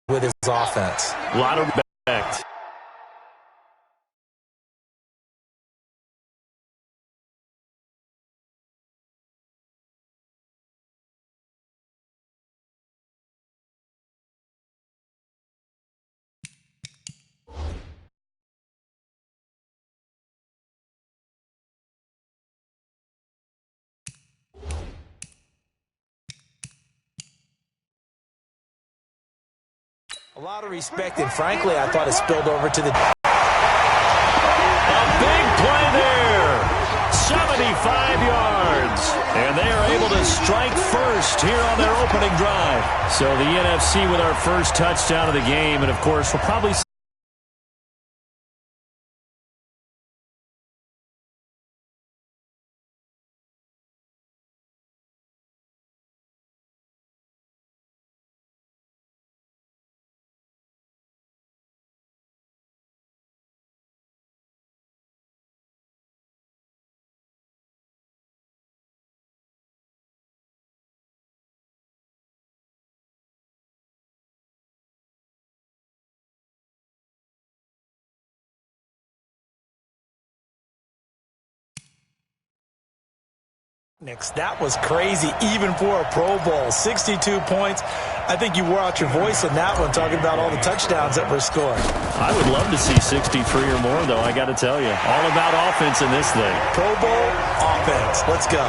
with his offense. A lot of respect. A lot of respect, and frankly, I thought it spilled over to the... A big play there. 75 yards. And they are able to strike first here on their opening drive. So the NFC with our first touchdown of the game. And, of course, we'll probably... That was crazy, even for a Pro Bowl. 62 points. I think you wore out your voice in that one, talking about all the touchdowns that were scored. I would love to see 63 or more, though, I got to tell you. All about offense in this thing. Pro Bowl offense. Let's go.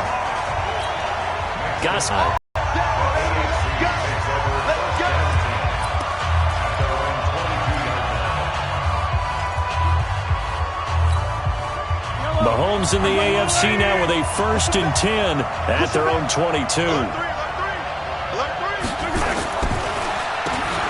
Gus. Mahomes in the AFC now with a 1st and 10 at their own 22.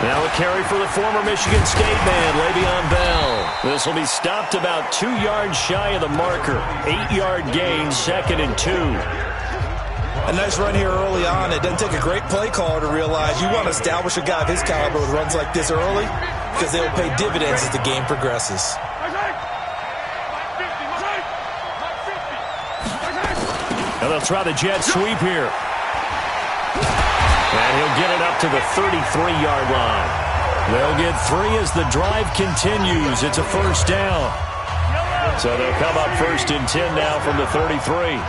Now a carry for the former Michigan State man, Le'Veon Bell. This will be stopped about 2 yards shy of the marker. 8-yard gain, 2nd and 2. A nice run here early on. It doesn't take a great play caller to realize you want to establish a guy of his caliber with runs like this early because they will pay dividends as the game progresses. And they'll try the jet sweep here. And he'll get it up to the 33-yard line. They'll get 3 as the drive continues. It's a 1st down. So they'll come up 1st and 10 now from the 33.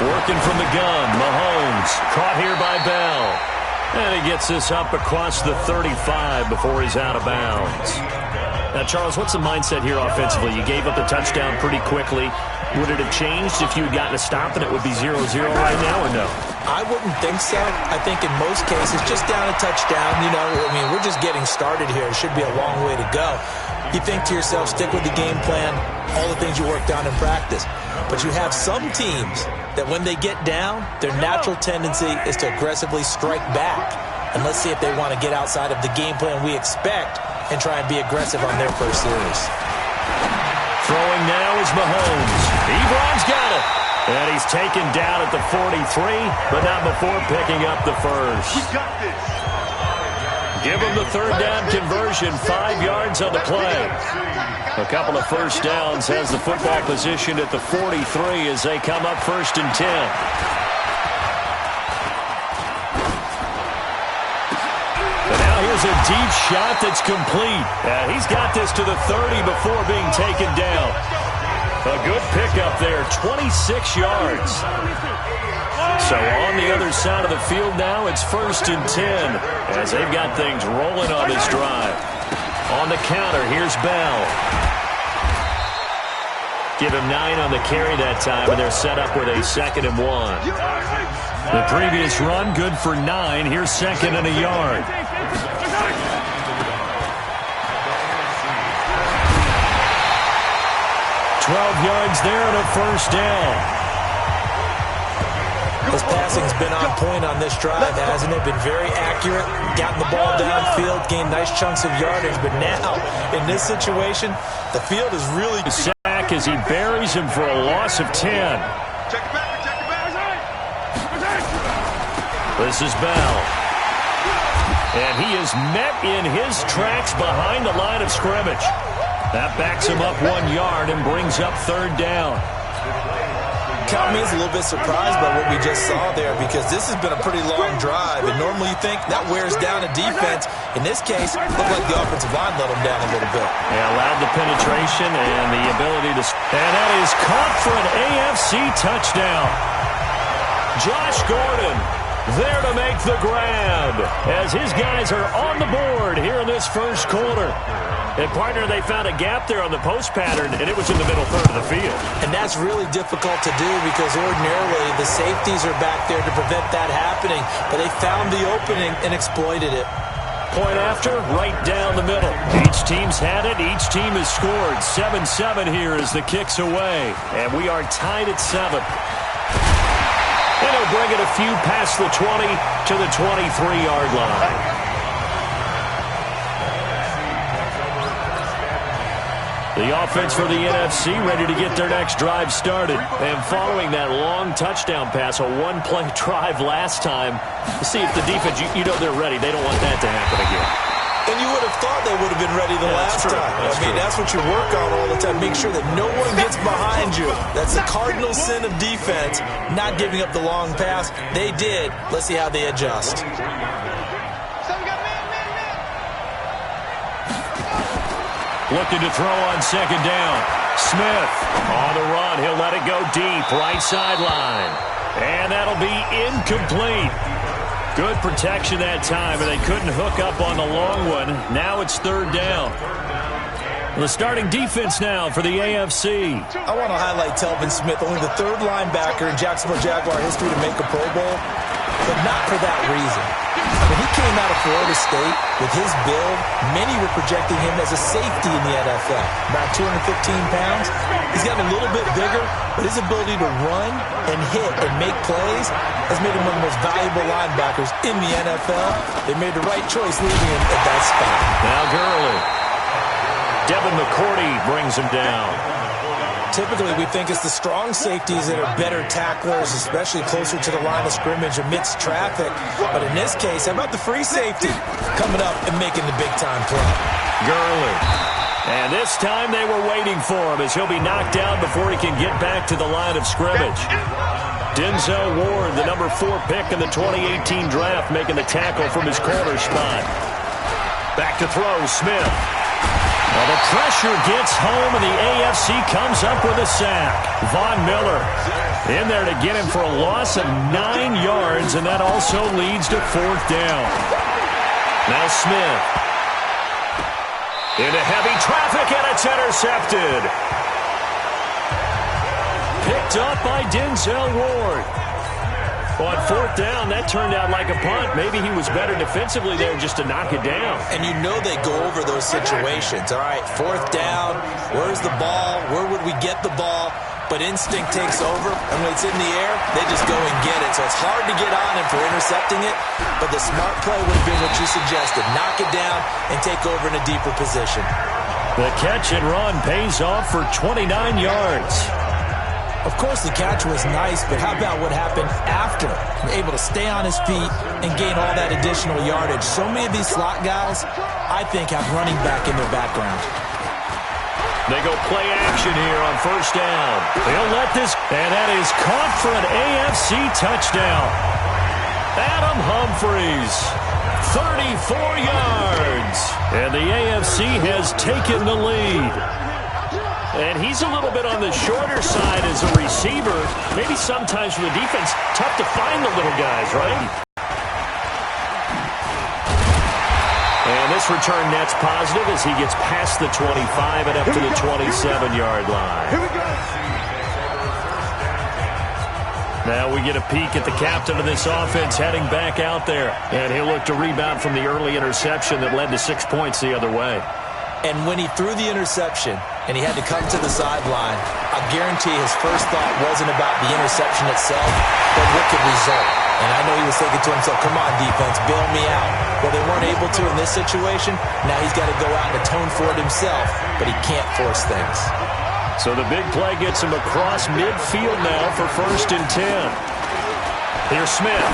Working from the gun, Mahomes caught here by Bell. And he gets this up across the 35 before he's out of bounds. Now, Charles, what's the mindset here offensively? You gave up the touchdown pretty quickly. Would it have changed if you had gotten a stop and it would be 0-0 right now, or no? I wouldn't think so. I think in most cases, just down a touchdown, we're just getting started here. It should be a long way to go. You think to yourself, stick with the game plan, all the things you worked on in practice. But you have some teams that when they get down, their natural tendency is to aggressively strike back. And let's see if they want to get outside of the game plan we expect and try and be aggressive on their first series. Throwing now is Mahomes. Ebron's got it. And he's taken down at the 43, but not before picking up the first. Give him the 3rd down conversion, 5 yards on the play. A couple of 1st downs has the football position at the 43 as they come up 1st and 10. Here's a deep shot that's complete. He's got this to the 30 before being taken down. A good pickup there, 26 yards. So on the other side of the field now, it's 1st and 10 as they've got things rolling on this drive. On the counter, here's Bell. Give him 9 on the carry that time, and they're set up with a 2nd and 1. The previous run, good for 9. Here's 2nd and a yard. 12 yards there and a 1st down. This passing's been on point on this drive, hasn't it? Been very accurate, gotten the ball downfield, gained nice chunks of yardage, but now, in this situation, the field is really... Sack as he buries him for a loss of 10. This is Bell. And he is met in his tracks behind the line of scrimmage. That backs him up 1 yard and brings up 3rd down. count me as a little bit surprised by what we just saw there, because this has been a pretty long drive, and normally you think that wears down a defense. In this case, it looked like the offensive line let them down a little bit. Yeah, allowed the penetration and the ability to... And that is caught for an AFC touchdown. Josh Gordon there to make the grab as his guys are on the board here in this first quarter. And, partner, they found a gap there on the post pattern, and it was in the middle third of the field. And that's really difficult to do because ordinarily the safeties are back there to prevent that happening. But they found the opening and exploited it. Point after, right down the middle. Each team's had it. Each team has scored. 7-7 here as the kick's away. And we are tied at 7. And he'll bring it a few past the 20 to the 23-yard line. The offense for the NFC ready to get their next drive started. And following that long touchdown pass, a one-play drive last time, to see if the defense, you know they're ready. They don't want that to happen again. And you would have thought they would have been ready the last time. That's what you work on all the time. Make sure that no one gets behind you. That's the cardinal sin of defense, not giving up the long pass. They did. Let's see how they adjust. Looking to throw on second down. Smith on the run. He'll let it go deep. Right sideline. And that'll be incomplete. Good protection that time, and they couldn't hook up on the long one. Now it's third down. The starting defense now for the AFC. I want to highlight Telvin Smith, only the third linebacker in Jacksonville Jaguar history to make a Pro Bowl, but not for that reason. When he came out of Florida State with his build, many were projecting him as a safety in the NFL. About 215 pounds. He's gotten a little bit bigger, but his ability to run and hit and make plays has made him one of the most valuable linebackers in the NFL. They made the right choice leaving him at that spot. Now Gurley. Devin McCourty brings him down. Typically, we think it's the strong safeties that are better tacklers, especially closer to the line of scrimmage amidst traffic. But in this case, how about the free safety coming up and making the big-time play? Gurley. And this time they were waiting for him as he'll be knocked down before he can get back to the line of scrimmage. Denzel Ward, the number 4 pick in the 2018 draft, making the tackle from his corner spot. Back to throw, Smith. Well, the pressure gets home, and the AFC comes up with a sack. Von Miller in there to get him for a loss of 9 yards, and that also leads to fourth down. Now Smith. Into heavy traffic, and it's intercepted. Picked up by Denzel Ward. On fourth down, that turned out like a punt. Maybe he was better defensively there just to knock it down. And you know they go over those situations. All right, fourth down, where's the ball? Where would we get the ball? But instinct takes over, and when it's in the air, they just go and get it. So it's hard to get on him for intercepting it, but the smart play would have been what you suggested. Knock it down and take over in a deeper position. The catch and run pays off for 29 yards. Of course, the catch was nice, but how about what happened after? Able to stay on his feet and gain all that additional yardage. So many of these slot guys, I think, have running back in their background. They go play action here on first down. They'll let this, and that is caught for an AFC touchdown. Adam Humphries, 34 yards. And the AFC has taken the lead. And he's a little bit on the shorter side as a receiver. Maybe sometimes for the defense, tough to find the little guys, right? And this return net's positive as he gets past the 25 and up to the 27-yard line. Here we go. Now we get a peek at the captain of this offense heading back out there. And he'll look to rebound from the early interception that led to 6 points the other way. And when he threw the interception and he had to come to the sideline, I guarantee his first thought wasn't about the interception itself, but what could result. And I know he was thinking to himself, come on, defense, bail me out. Well, they weren't able to in this situation. Now he's got to go out and atone for it himself, but he can't force things. So the big play gets him across midfield now for 1st and 10. Here's Smith.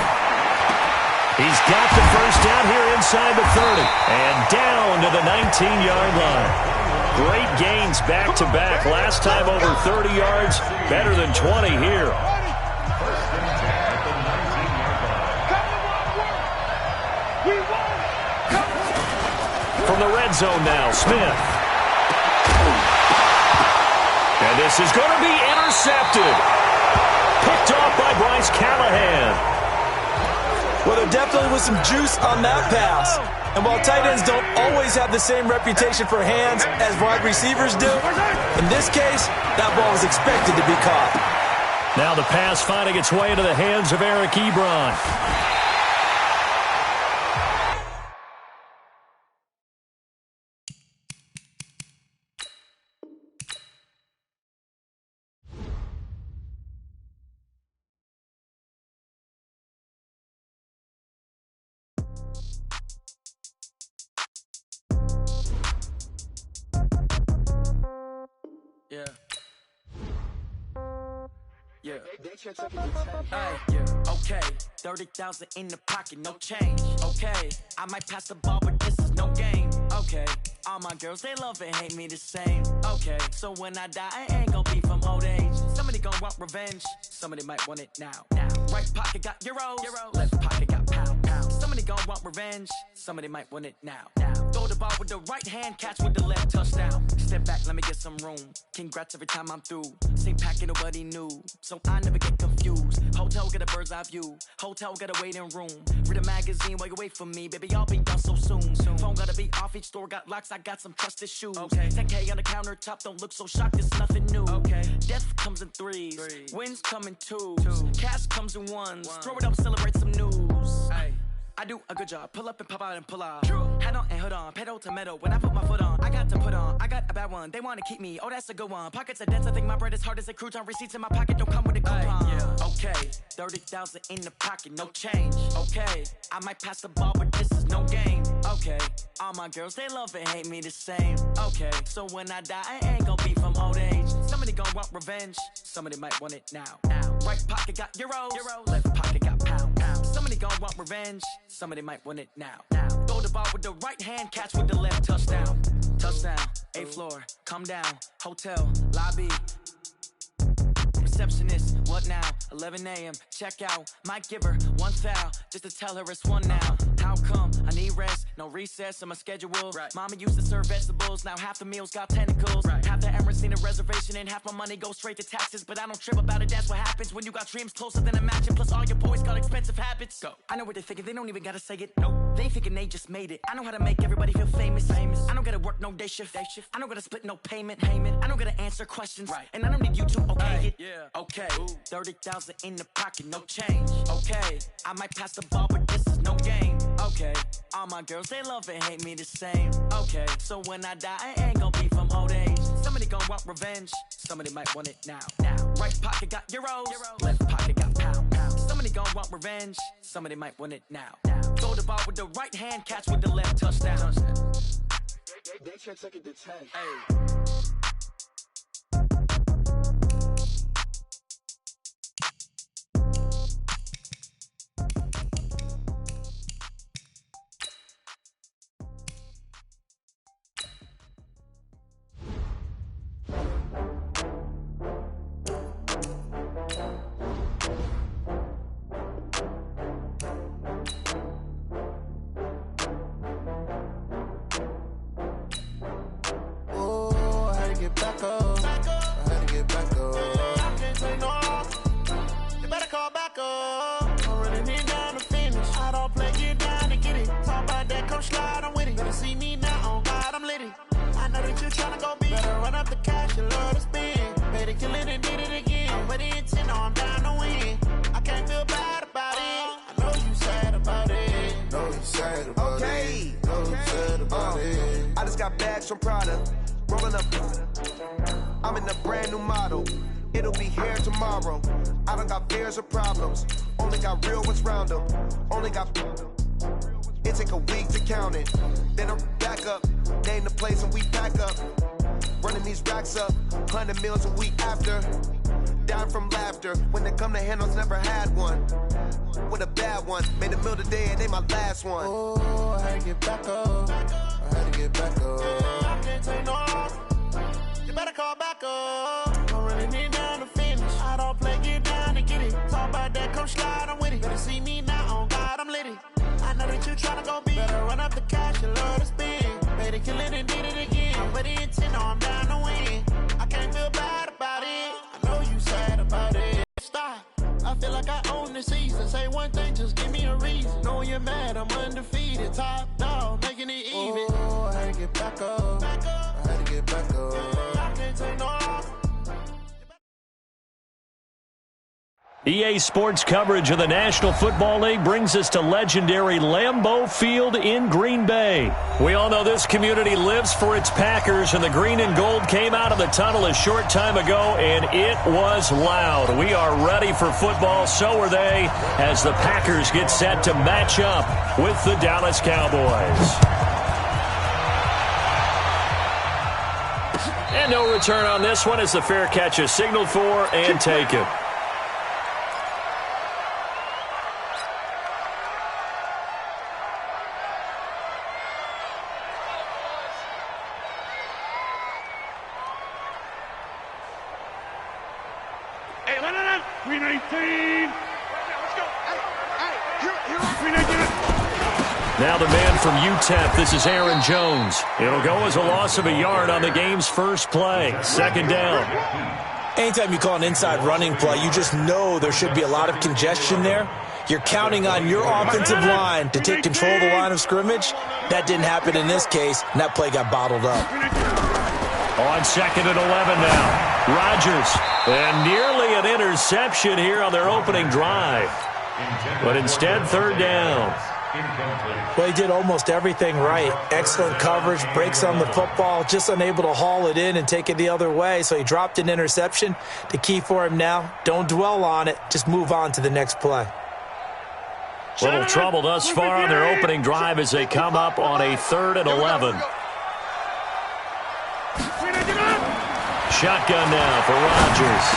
He's got the first down here inside the 30. And down to the 19-yard line. Great gains back-to-back. Last time over 30 yards, better than 20 here. From the red zone now, Smith. And this is going to be intercepted. Picked off by Bryce Callahan. Well, there definitely was some juice on that pass. And while tight ends don't always have the same reputation for hands as wide receivers do, in this case, that ball was expected to be caught. Now the pass finding its way into the hands of Eric Ebron. Okay, 30,000 in the pocket, no change. Okay, I might pass the ball, but this is no game. Okay, all my girls, they love and hate me the same. Okay, so when I die, I ain't gon' be from old age. Somebody gon' want revenge, somebody might want it now. Right pocket got euros, left pocket got pound. Somebody gon' want revenge, somebody might want it now. Throw the ball with the right hand, catch with the left, touchdown. Step back, let me get some room. Congrats every time I'm through. Same packet, nobody knew, so I never get confused. Hotel get a bird's eye view, hotel got a waiting room. Read a magazine while you wait for me, baby, I'll be done so soon. Phone gotta be off, each store got locks, I got some trusted shoes. 10K on the countertop, don't look so shocked, it's nothing new. Death comes in threes, wins come in twos, cash comes in ones. Throw it up, celebrate some news. I do a good job, pull up and pop out and pull out. Head on and hood on, pedal to metal. When I put my foot on, I got to put on. I got a bad one, they wanna keep me, oh that's a good one. Pockets are dense, I think my bread is hard as a crouton. Receipts in my pocket don't come with a coupon. Okay, 30,000 in the pocket, no change. Okay, I might pass the ball, but this is no game. Okay, all my girls, they love and hate me the same. Okay, so when I die, I ain't gon' be from old age. Somebody gon' want revenge, somebody might want it now. Right pocket got euros, left pocket got pound. Somebody gon' want revenge, somebody might want it now. Throw the ball with the right hand, catch with the left, touchdown. Touchdown, 8th floor, come down, hotel, lobby. Receptionist, what now? 11 a.m., check out. Might give her one foul, just to tell her it's one now. How come? I need rest, no recess on my schedule. Mama used to serve vegetables, now half the meals got tentacles. Half the Emirates need a reservation and half my money goes straight to taxes. But I don't trip about it, that's what happens when you got dreams closer than a match. Plus all your boys got expensive habits. Go. I know what they're thinking, they don't even gotta say it. Nope. They thinking they just made it. I know how to make everybody feel famous. I don't gotta work no day shift. I don't gotta split no payment. I don't gotta answer questions. And I don't need you to okay it. Okay, 30,000 in the pocket, no change. Okay, I might pass the ball, but this is no game. Okay, all my girls, they love and hate me the same. Okay, so when I die, I ain't gon' be from old age. Somebody gon' want revenge, somebody might want it now. Right pocket got euros, left pocket got pound. Somebody gon' want revenge, somebody might want it now. Throw the ball with the right hand, catch with the left, touchdown. They can't take it to 10. From Prada, rolling up. I'm in a brand new model. It'll be here tomorrow. I don't got fears or problems. Only got real ones round them. Only got. It take a week to count it. Then I'm back up. Name the place and we pack up. Running these racks up. 100 meals a week after. Down from laughter. When they come to handles, never had one. With a bad one. Made a meal today and they my last one. Oh, I had to get back up. I had to get back up. I can't take no off. You better call back up. Don't really need down to finish. I don't play, get down to get it. Talk about that, come slide, I'm with it. Better see me now, on God, I'm litty. I know that you tryna go be. Better run up the cash, you love to spend. Better kill it and did it again. I'm with the intent, no, I'm down to win. I can't feel bad about it. I know you sad about it. Stop. I feel like I own the season. Say one thing, just give me a reason. Know you're mad, I'm undefeated. Top dog, making it even. Oh, I had to get back up. I had to get back up. I can't take no loss. EA Sports coverage of the National Football League brings us to legendary Lambeau Field in Green Bay. We all know this community lives for its Packers, and the green and gold came out of the tunnel a short time ago, and it was loud. We are ready for football, so are they, as the Packers get set to match up with the Dallas Cowboys. And no return on this one as the fair catch is signaled for and taken. Now the man from UTEP, this is Aaron Jones. It'll go as a loss of a yard on the game's first play. Second down. Anytime you call an inside running play, you just know there should be a lot of congestion there. You're counting on your offensive line to take control of the line of scrimmage. That didn't happen in this case, and that play got bottled up. On second and 11 now. Rodgers. And nearly an interception here on their opening drive. But instead, third down. Well, he did almost everything right. Excellent coverage, breaks on the football, just unable to haul it in and take it the other way. So he dropped an interception. The key for him now, don't dwell on it. Just move on to the next play. Little trouble thus far on their opening drive as they come up on a 3rd and 11. Shotgun now for Rodgers.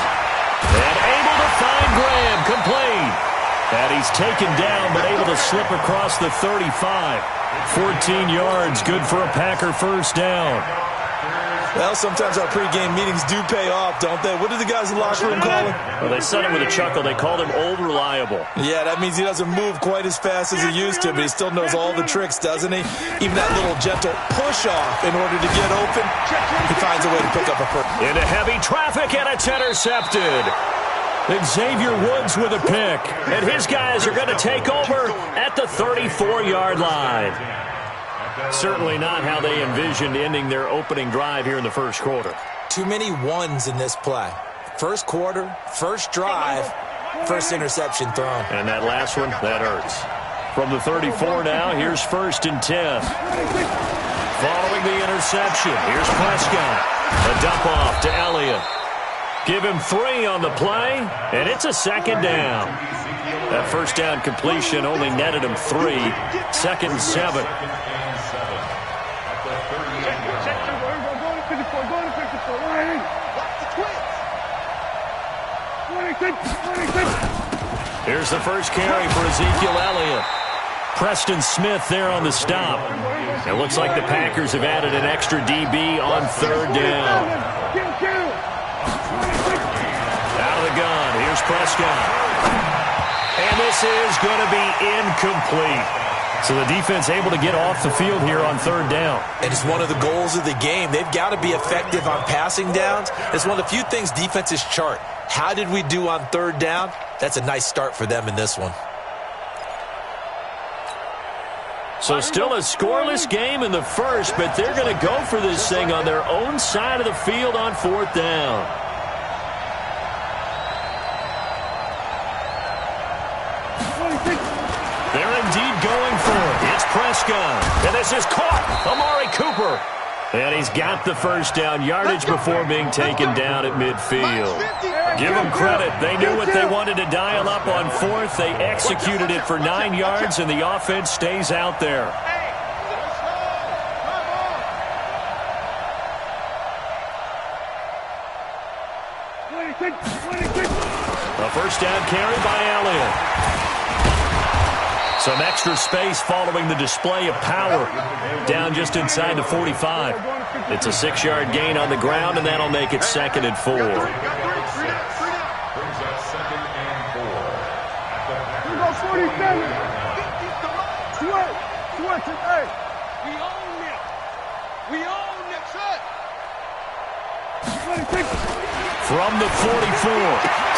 And able to find Graham, complete. And he's taken down, but able to slip across the 35. 14 yards, good for a Packer first down. Well, sometimes our pregame meetings do pay off, don't they? What do the guys in the locker room call him? Well, they said it with a chuckle. They called him Old Reliable. Yeah, that means he doesn't move quite as fast as he used to, but he still knows all the tricks, doesn't he? Even that little gentle push-off in order to get open, he finds a way to pick up a first. Into heavy traffic, and it's intercepted. Xavier Woods with a pick, and his guys are going to take over at the 34-yard line. Certainly not how they envisioned ending their opening drive here in the first quarter. Too many ones in this play. First quarter, first drive, first interception thrown. And that last one, that hurts. From the 34 now, here's 1st and 10. Following the interception, here's Prescott. A dump off to Elliott. Give him 3 on the play, and it's a second down. That first down completion only netted him 3. 2nd and 7. Here's the first carry for Ezekiel Elliott. Preston Smith there on the stop. It looks like the Packers have added an extra DB on 3rd down. Out of the gun, here's Prescott. And this is going to be incomplete. So the defense able to get off the field here on 3rd down. And it's one of the goals of the game. They've got to be effective on passing downs. It's one of the few things defenses chart. How did we do on 3rd down? That's a nice start for them in this one. So still a scoreless game in the first, but they're going to go for this thing on their own side of the field on 4th down. They're indeed going for it. It's Prescott. And this is caught. Amari Cooper. And he's got the first down yardage before being taken down at midfield. Give them credit. They knew what they wanted to dial up on 4th. They executed it for 9 yards, and the offense stays out there. A first down carry by Elliott. Some extra space following the display of power. Down just inside the 45. It's a 6-yard gain on the ground, and that'll make it 2nd and 4. Brings up 2nd and 4. Here goes 47. Switch it, hey. We own it. We own it, sir. From the 44,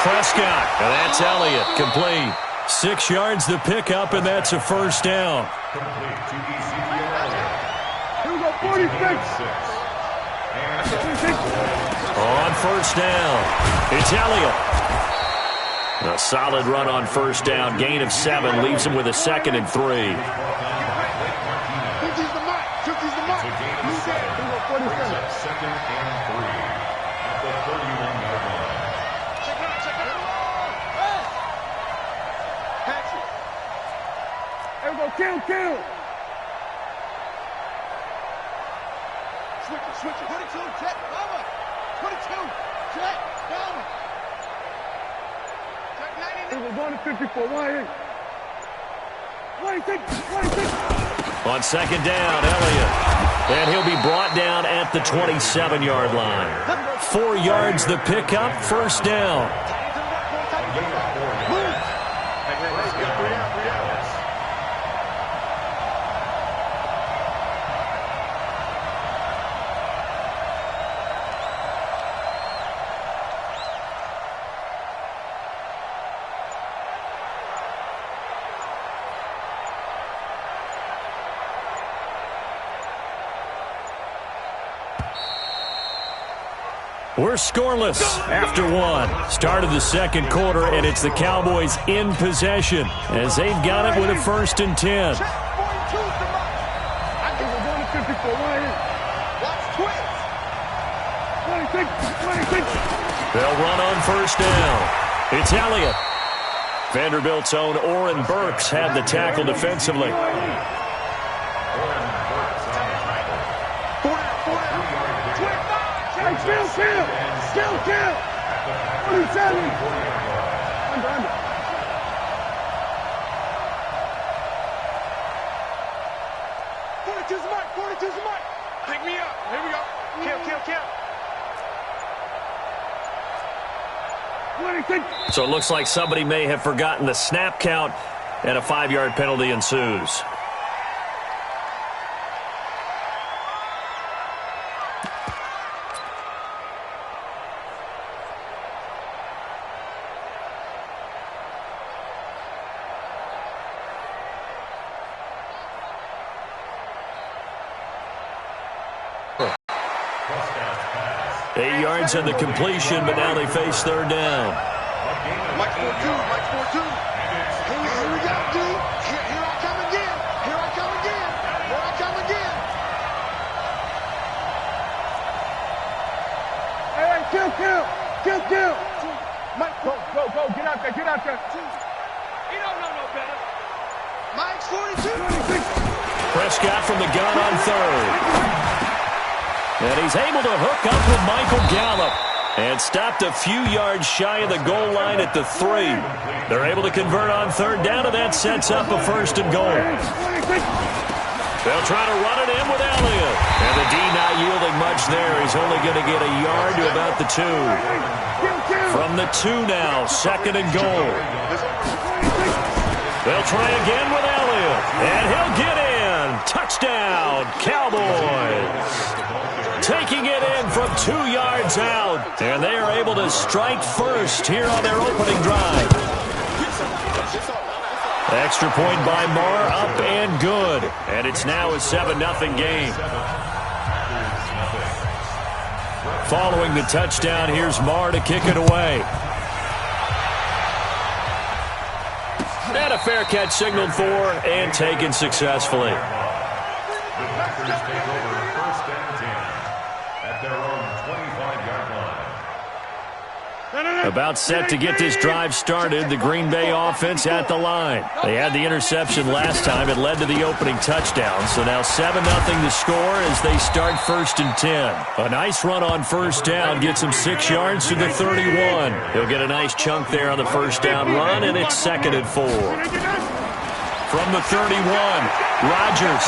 Prescott, and that's Elliott, complete. 6 yards the pickup, and that's a first down. Complete to Ezekiel Elliott. Here we go, 46. On first down, it's Elliott. A solid run on first down, gain of 7, leaves him with a 2nd and 3. Second and 3 at the 31-yard line. Check it out. Hey! Catch it. Here we go, kill. Switch it. 22, check, cover. 22, check, cover. Check 90. Here we go, going to 54, 26. On second down, Elliott. And he'll be brought down at the 27-yard line. 4 yards the pickup, first down. We're scoreless after 1. Start of the second quarter, and it's the Cowboys in possession as they've got it with a 1st and 10. They'll run on first down. It's Elliott. Vanderbilt's own Oren Burks had the tackle defensively. Kill. 47. Under. 42's the mark. Pick me up. Here we go. Kill. 26. So it looks like somebody may have forgotten the snap count, and a 5-yard penalty ensues. And the completion, but now they face third down. Mike 4-2. Here we go, dude. Here I come again. Hey, kill. Mike, go. Get out there. He don't know no better. Mike's 42. 26. Prescott from the gun on third. And he's able to hook up with Michael Gallup and stopped a few yards shy of the goal line at the 3. They're able to convert on third down, and that sets up a 1st and goal. They'll try to run it in with Elliott. And the D not yielding much there. He's only going to get a yard to about the 2. From the 2 now, 2nd and goal. They'll try again with Elliott. And he'll get in. Touchdown, Cowboys. Taking it in from 2 yards out. And they are able to strike first here on their opening drive. Extra point by Marr, up and good. And it's now a 7-0 game. Following the touchdown, here's Marr to kick it away. And a fair catch signaled for and taken successfully. The Packers take over 1st and 10 at their own 25-yard line. About set to get this drive started, the Green Bay offense at the line. They had the interception last time. It led to the opening touchdown. So now 7-0 the score as they start 1st and 10. A nice run on first down gets him 6 yards to the 31. He'll get a nice chunk there on the first down run, and it's 2nd and 4. from the 31. Rodgers.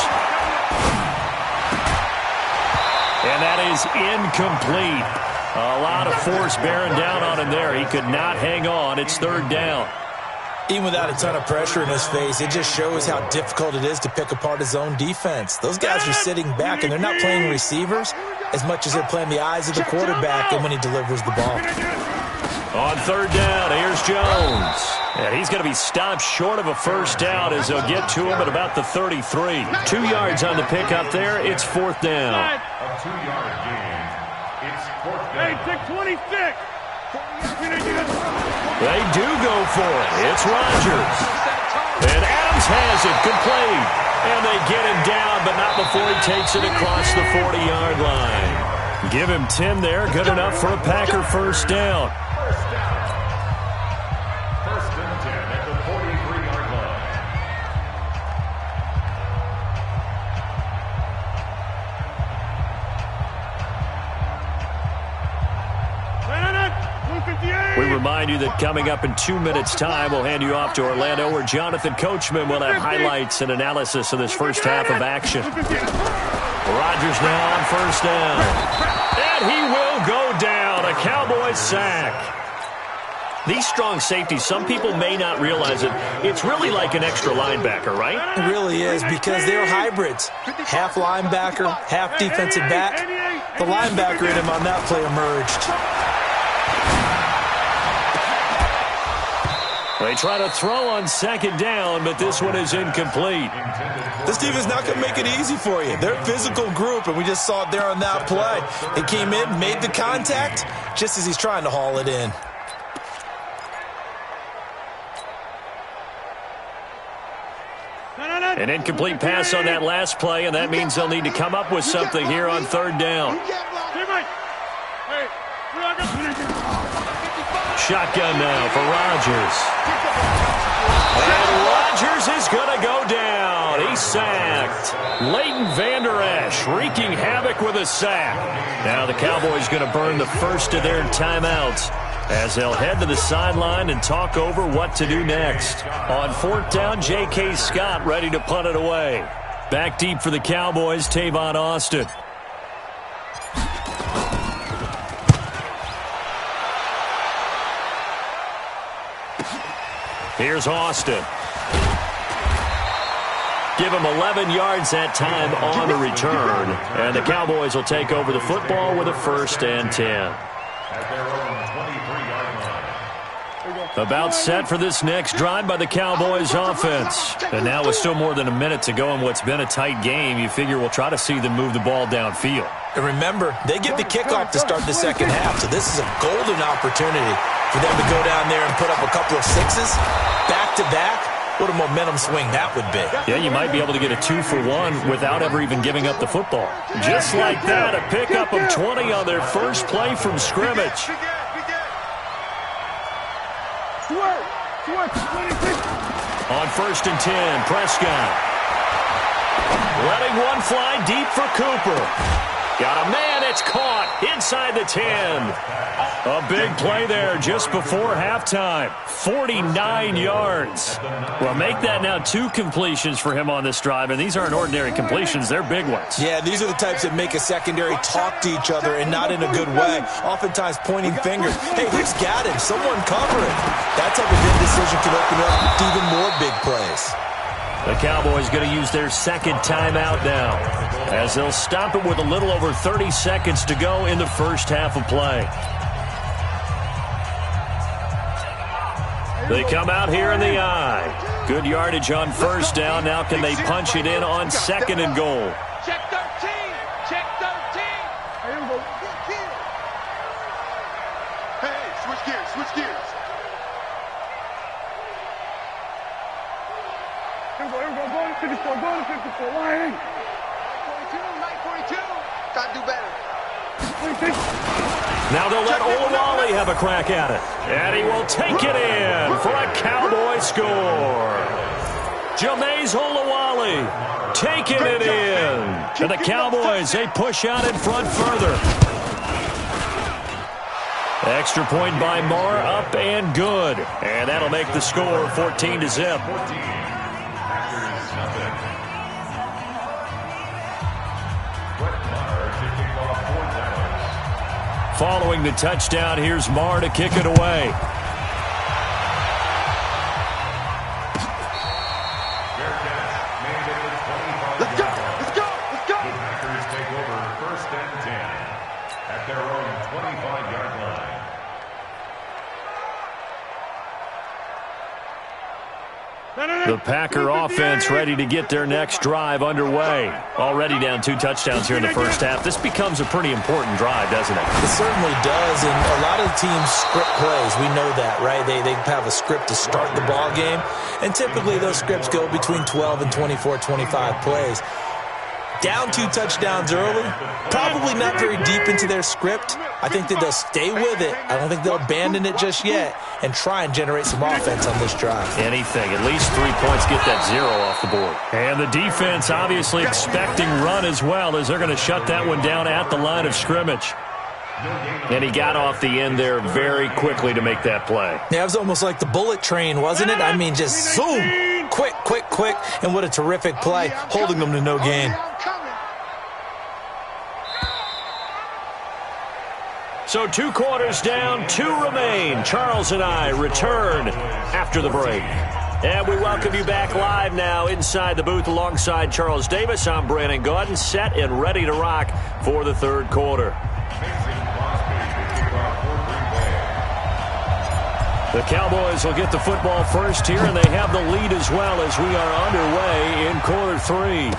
And that is incomplete. A lot of force bearing down on him there. He could not hang on. It's third down. Even without a ton of pressure in his face, it just shows how difficult it is to pick apart his own defense. Those guys are sitting back, and they're not playing receivers as much as they're playing the eyes of the quarterback and when he delivers the ball. On third down, here's Jones. And he's going to be stopped short of a first down as they'll get to him at about the 33. 2 yards on the pickup there. It's fourth down. A 2-yard gain. It's fourth down. Hey, take 26. They do go for it. It's Rodgers. And Adams has it complete. And they get him down, but not before he takes it across the 40-yard line. Give him 10 there. Good enough for a Packer first down. First and 10 at the 43-yard line. We remind you that coming up in 2 minutes' time, we'll hand you off to Orlando, where Jonathan Coachman will have highlights and analysis of this first half of action. Rodgers now on first down. And he will go down. A Cowboys sack. These strong safeties, some people may not realize it. It's really like an extra linebacker, right? It really is, because they're hybrids. Half linebacker, half defensive back. The linebacker in him on that play emerged. They try to throw on second down, but this one is incomplete. This team is not going to make it easy for you. They're a physical group, and we just saw it there on that play. They came in, made the contact, just as he's trying to haul it in. An incomplete pass on that last play, and that means they'll need to come up with something here on third down. Shotgun now for Rodgers. And Rodgers is going to go down. He's sacked. Leighton Vander Esch wreaking havoc with a sack. Now the Cowboys going to burn the first of their timeouts as they'll head to the sideline and talk over what to do next. On fourth down, J.K. Scott ready to punt it away. Back deep for the Cowboys, Tavon Austin. Here's Austin. Give him 11 yards that time on the return. And the Cowboys will take over the football with a first and 10. At their own 23-yard line. About set for this next drive by the Cowboys offense. And now with still more than a minute to go in what's been a tight game, you figure we'll try to see them move the ball downfield. And remember, they get the kickoff to start the second half, so this is a golden opportunity for them to go down there and put up a couple of sixes back-to-back. What a momentum swing that would be. Yeah, you might be able to get a 2-for-1 without ever even giving up the football. Just like that, a pickup of 20 on their first play from scrimmage. On first and 10, Prescott. Letting one fly deep for Cooper. Got a man, it's caught inside the 10. A big play there just before halftime. 49 yards. Well, make that now 2 completions for him on this drive, and these aren't ordinary completions. They're big ones. Yeah, these are the types that make a secondary talk to each other and not in a good way. Oftentimes pointing fingers. Hey, who's got him? Someone cover it. That type of big decision can open up even more big plays. The Cowboys going to use their second timeout now, as they'll stop it with a little over 30 seconds to go in the first half of play. They come out here in the eye. Good yardage on first down. Now can they punch it in on second and goal? Check 13. Check 13. Hey, switch gears, switch gears. Here we go, go to 54, go to 54, line. 42, 942. Gotta do better. Now they'll let Olawale have a crack at it. And he will take it in for a Cowboy score. Jameis Olawale taking it in. And the Cowboys, they push out in front further. Extra point by Marr, up and good. And that'll make the score 14-0. Following the touchdown, here's Marr to kick it away. Let's go! Let's go! Let's go! The Packers take over 1st and 10 at their own 25-yard line. The Packer offense ready to get their next drive underway. Already down 2 touchdowns here in the first half. This becomes a pretty important drive, doesn't it? It certainly does, and a lot of teams script plays. We know that, right? They have a script to start the ball game, and typically those scripts go between 12 and 24, 25 plays. Down 2 touchdowns early, probably not very deep into their script. I think that they'll stay with it. I don't think they'll abandon it just yet and try and generate some offense on this drive. Anything. At least 3 points, get that 0 off the board. And the defense obviously expecting run as well, as they're going to shut that one down at the line of scrimmage. And he got off the end there very quickly to make that play. Yeah, it was almost like the bullet train, wasn't it? I mean, just zoom. Quick, quick, quick. And what a terrific play, holding them to no gain. So 2 quarters down, 2 remain. Charles and I return after the break. And we welcome you back live now inside the booth alongside Charles Davis. I'm Brandon Gaudin, set and ready to rock for the 3rd quarter. The Cowboys will get the football first here, and they have the lead as well as we are underway in quarter 3.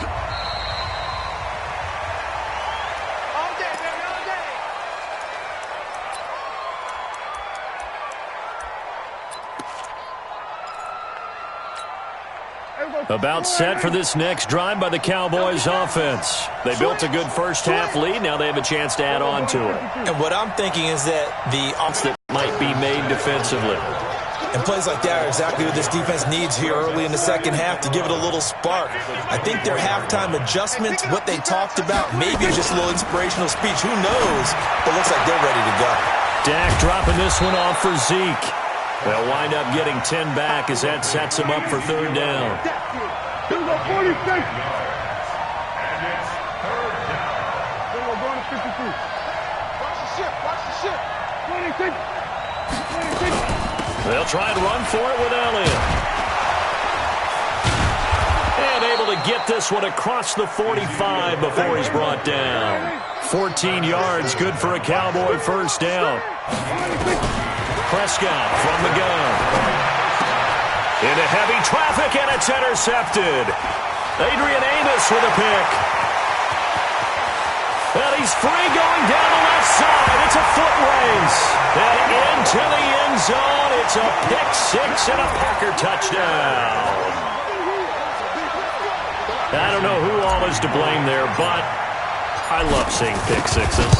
About set for this next drive by the Cowboys offense. They built a good first half lead. Now they have a chance to add on to it. And what I'm thinking is that the that might be made defensively. And plays like that are exactly what this defense needs here early in the second half to give it a little spark. I think their halftime adjustments, what they talked about, maybe just a little inspirational speech. Who knows? But looks like they're ready to go. Dak dropping this one off for Zeke. They'll wind up getting 10 back as that sets him up for 3rd down. Here we go, 46. And it's 3rd down. Then we're going to 53. Watch the ship! Watch the ship! 26. 26. They'll try and run for it with Elliott. And able to get this one across the 45 before he's brought down. 14 yards, good for a Cowboy first down. Prescott from the gun. Into heavy traffic, and it's intercepted. Adrian Amos with a pick. And he's free going down the left side. It's a foot race. And into the end zone. It's a pick 6 and a Packer touchdown. I don't know who all is to blame there, but I love seeing pick 6s.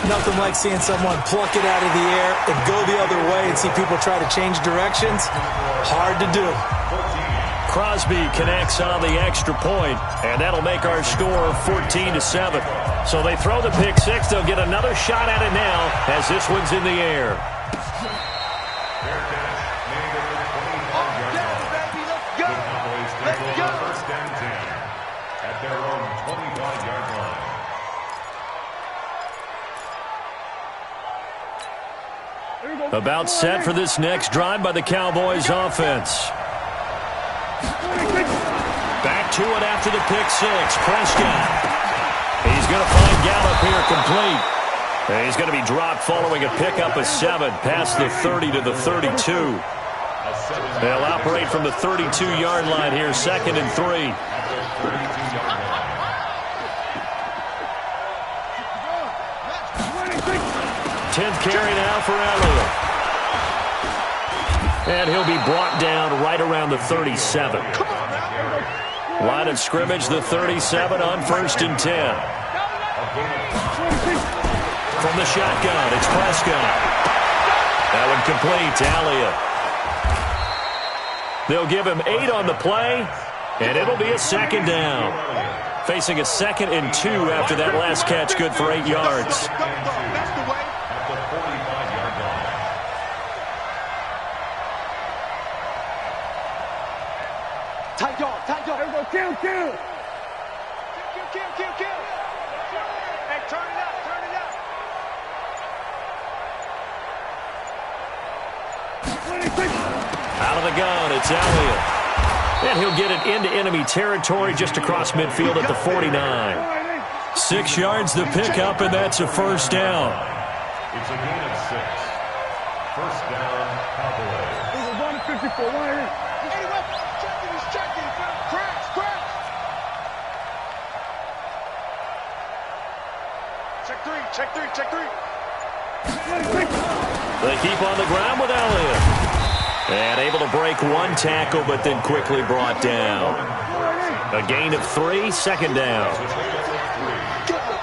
Nothing like seeing someone pluck it out of the air and go the other way and see people try to change directions. Hard to do. Crosby connects on the extra point, and that'll make our score 14-7. So they throw the pick 6. They'll get another shot at it now as this one's in the air. About set for this next drive by the Cowboys offense. Back to it after the pick 6. Prescott. He's going to find Gallup here complete. And he's going to be dropped following a pickup of 7 past the 30 to the 32. They'll operate from the 32-yard line here, 2nd and 3. 10th carry now for Elliott. And he'll be brought down right around the 37. Line of scrimmage, the 37 on 1st and 10. From the shotgun, it's Prescott. That one complete to Elliott. They'll give him 8 on the play, and it'll be a 2nd down. Facing a 2nd and 2 after that last catch, good for 8 yards. Tight dog, tight dog. Here we go, kill. Kill. Hey, turn it up, turn it up. Out of the gun, it's Elliott. And he'll get it into enemy territory just across midfield at the 49. 6 yards the pickup, and that's a first down. It's a gain of 6. First down, Cowboys. We're going to 54. Why ain't? He's checking. Crash. Check three. They keep on the ground with Elliott. And able to break one tackle, but then quickly brought down. A gain of 3, second down.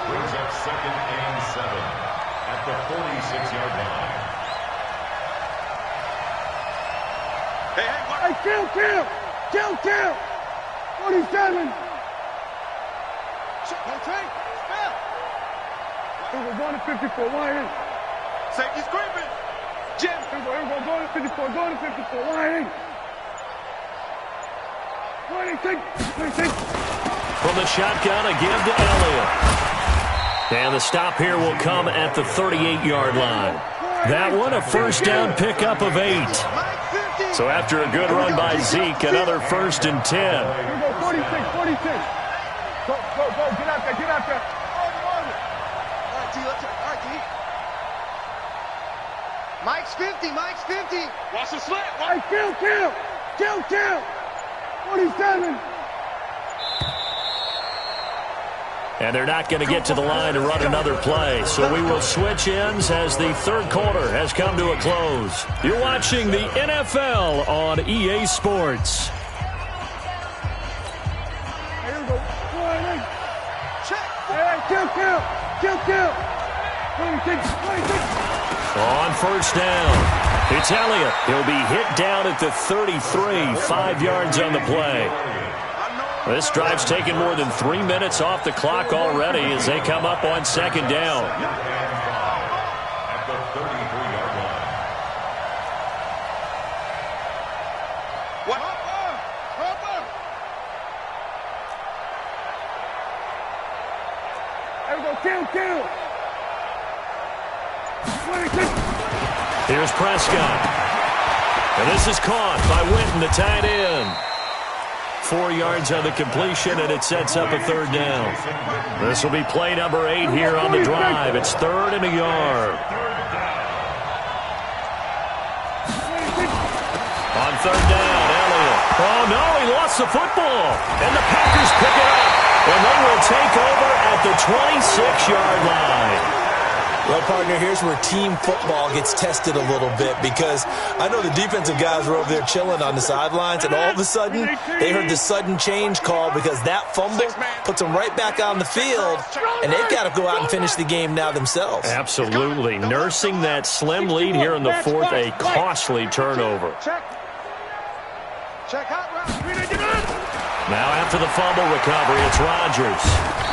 Brings up 2nd and 7 at the 46-yard line. Hey, kill. 47. We're going to 54. Why ain't? Safety's creeping. Jim. We're going to 54. Why ain't? From the shotgun, a give to Elliott. And the stop here will come at the 38-yard line. That one, a first down pickup of 8. So after a good run by Zeke, another 1st and 10. Here we go, 46. Go, get out there. All right, D. Mike's 50. Watch the slant. Hey, kill. 47. And they're not going to get to the line to run another play. So we will switch ends as the third quarter has come to a close. You're watching the NFL on EA Sports. Here we go. Check. Hey, kill. 26. On first down, it's Elliott. He'll be hit down at the 33, 5 yards on the play. This drive's taken more than 3 minutes off the clock already as they come up on second down. At the 33-yard line. What? Here we go, kill. 26. Here's Prescott. And this is caught by Winton, the tight end. 4 yards on the completion, and it sets up a third down. This will be play number 8 here on the drive. It's 3rd and a yard. On third down, Elliott. Oh, no, he lost the football. And the Packers pick it up. And they will take over at the 26-yard line. Well, partner, here's where team football gets tested a little bit because I know the defensive guys were over there chilling on the sidelines, and all of a sudden they heard the sudden change call because that fumble puts them right back on the field, and they've got to go out and finish the game now themselves. Absolutely. Nursing that slim lead here in the fourth, a costly turnover. Check out route. Now after the fumble recovery, it's Rodgers.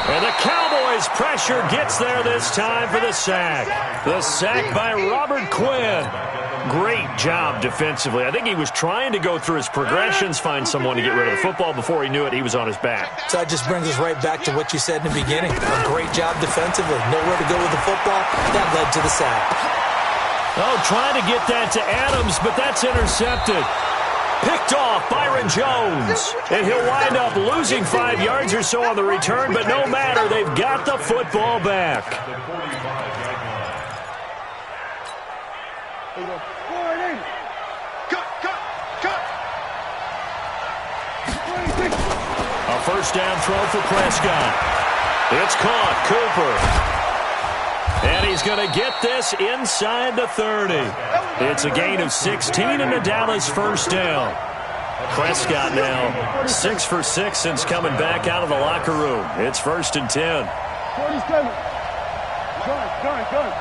And the Cowboys' pressure gets there this time for the sack. The sack by Robert Quinn. Great job defensively. I think he was trying to go through his progressions, find someone to get rid of the football. Before he knew it, he was on his back. So that just brings us right back to what you said in the beginning. A great job defensively. Nowhere to go with the football. That led to the sack. Oh, trying to get that to Adams, but that's intercepted. Picked off Byron Jones. And he'll wind up losing 5 yards or so on the return, but no matter, they've got the football back. A first down throw for Prescott. It's caught. Cooper. And he's going to get this inside the 30. It's a gain of 16 and a Dallas first down. Prescott now 6 for 6 since coming back out of the locker room. It's 1st and 10. 47. Gun.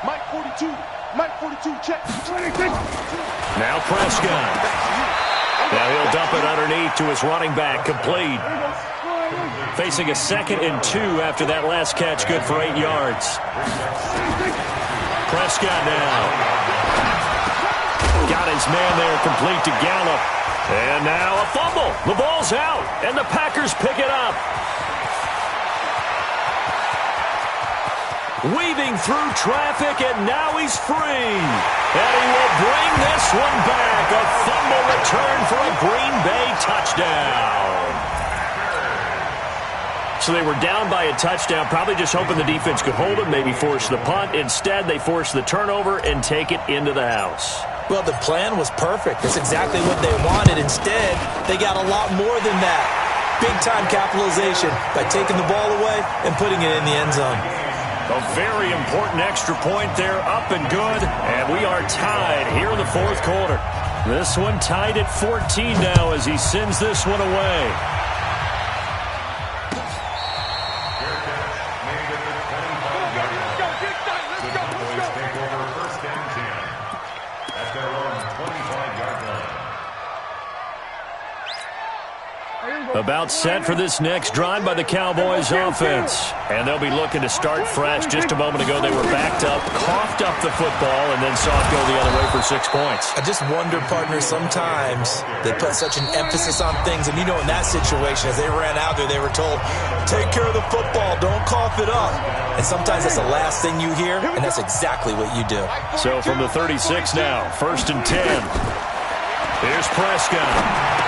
Mike 42, check. 26. Now Prescott. Now he'll dump it underneath to his running back, complete. Facing a 2nd and 2 after that last catch, good for 8 yards. Prescott now. Got his man there, complete to Gallup. And now a fumble. The ball's out, and the Packers pick it up. weaving through traffic, and now he's free. And he will bring this one back. A fumble return for a Green Bay touchdown. So they were down by a touchdown, probably just hoping the defense could hold them, maybe force the punt. Instead, they force the turnover and take it into the house. Well, the plan was perfect. That's exactly what they wanted. Instead, they got a lot more than that. Big-time capitalization by taking the ball away and putting it in the end zone. A very important extra point there, up and good. And we are tied here in the fourth quarter. This one tied at 14 now as he sends this one away. About set for this next drive by the Cowboys offense. And they'll be looking to start fresh. Just a moment ago, they were backed up, coughed up the football, and then saw it go the other way for 6 points. I just wonder, partner, sometimes they put such an emphasis on things. And, you know, in that situation, as they ran out there, they were told, take care of the football, don't cough it up. And sometimes that's the last thing you hear, and that's exactly what you do. So from the 36 now, 1st and 10. Here's Prescott.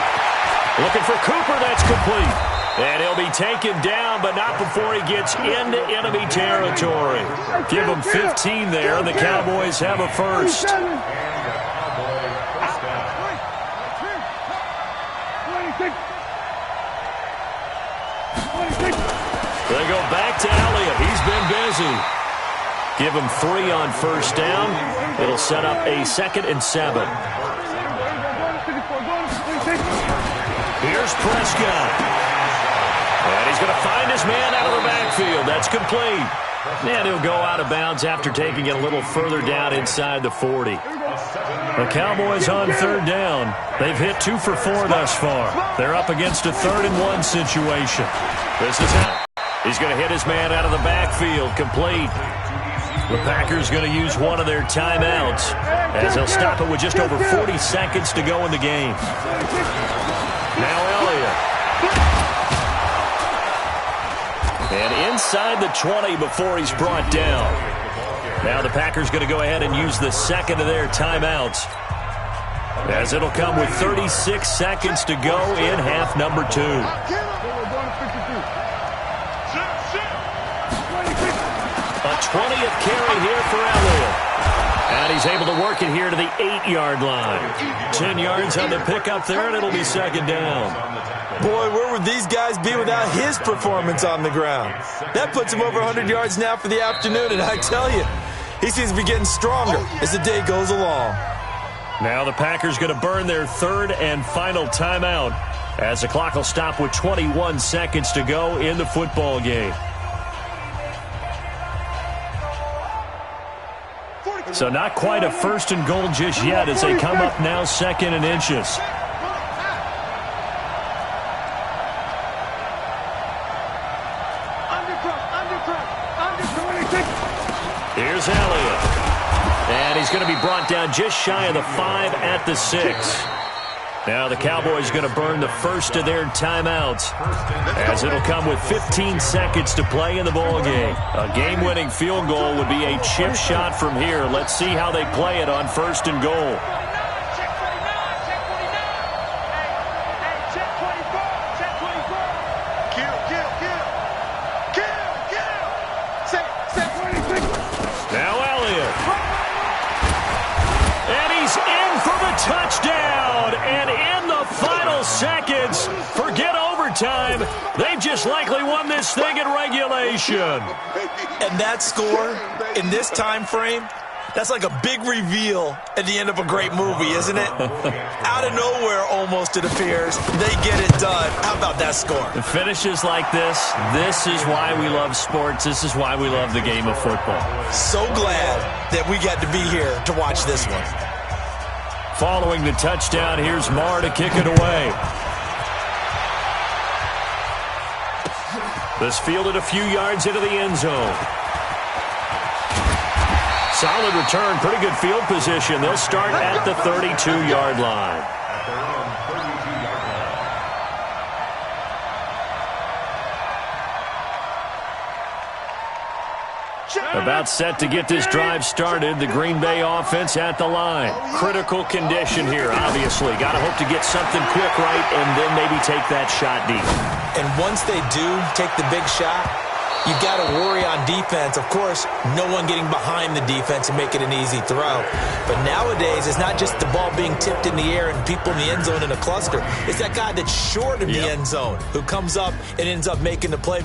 Looking for Cooper, that's complete. And he'll be taken down, but not before he gets into enemy territory. Give him 15 there, and the Cowboys have a first. They go back to Elliott. He's been busy. Give him 3 on first down. It'll set up a 2nd and 7. Here's Prescott. And he's going to find his man out of the backfield. That's complete. And he'll go out of bounds after taking it a little further down inside the 40. The Cowboys on 3rd down. They've hit 2 for 4 thus far. They're up against a 3rd and 1 situation. This is out. He's going to hit his man out of the backfield. Complete. The Packers going to use one of their timeouts as they'll stop it with just over 40 seconds to go in the game. Now Elliott. And inside the 20 before he's brought down. Now the Packers going to go ahead and use the 2nd of their timeouts, as it'll come with 36 seconds to go in half number 2. A 20th carry here for Elliott. And he's able to work it here to the 8-yard line. 10 yards on the pickup there, and it'll be 2nd down. Boy, where would these guys be without his performance on the ground? That puts him over 100 yards now for the afternoon, and I tell you, he seems to be getting stronger as the day goes along. Now the Packers going to burn their 3rd and final timeout as the clock will stop with 21 seconds to go in the football game. So not quite a 1st and goal just yet as they come up now 2nd and inches. Here's Elliott. And he's going to be brought down just shy of the 5 at the 6. Now the Cowboys going to burn the 1st of their timeouts as it'll come with 15 seconds to play in the ball game. A game-winning field goal would be a chip shot from here. Let's see how they play it on 1st and goal. Now Elliott. And he's in for the touchdown. And in the final seconds, forget overtime. They've just likely won this thing in regulation. And that score in this time frame, that's like a big reveal at the end of a great movie, isn't it? Out of nowhere, almost, it appears, they get it done. How about that score? The finishes like this is why we love sports. This is why we love the game of football. So glad that we got to be here to watch this one. Following the touchdown, here's Marr to kick it away. This fielded a few yards into the end zone. Solid return, pretty good field position. They'll start at the 32-yard line. About set to get this drive started. The Green Bay offense at the line. Critical condition here, obviously. Got to hope to get something quick right and then maybe take that shot deep. And once they do take the big shot, you got to worry on defense. Of course, no one getting behind the defense and make it an easy throw. But nowadays, it's not just the ball being tipped in the air and people in the end zone in a cluster. It's that guy that's short in the end zone who comes up and ends up making the play.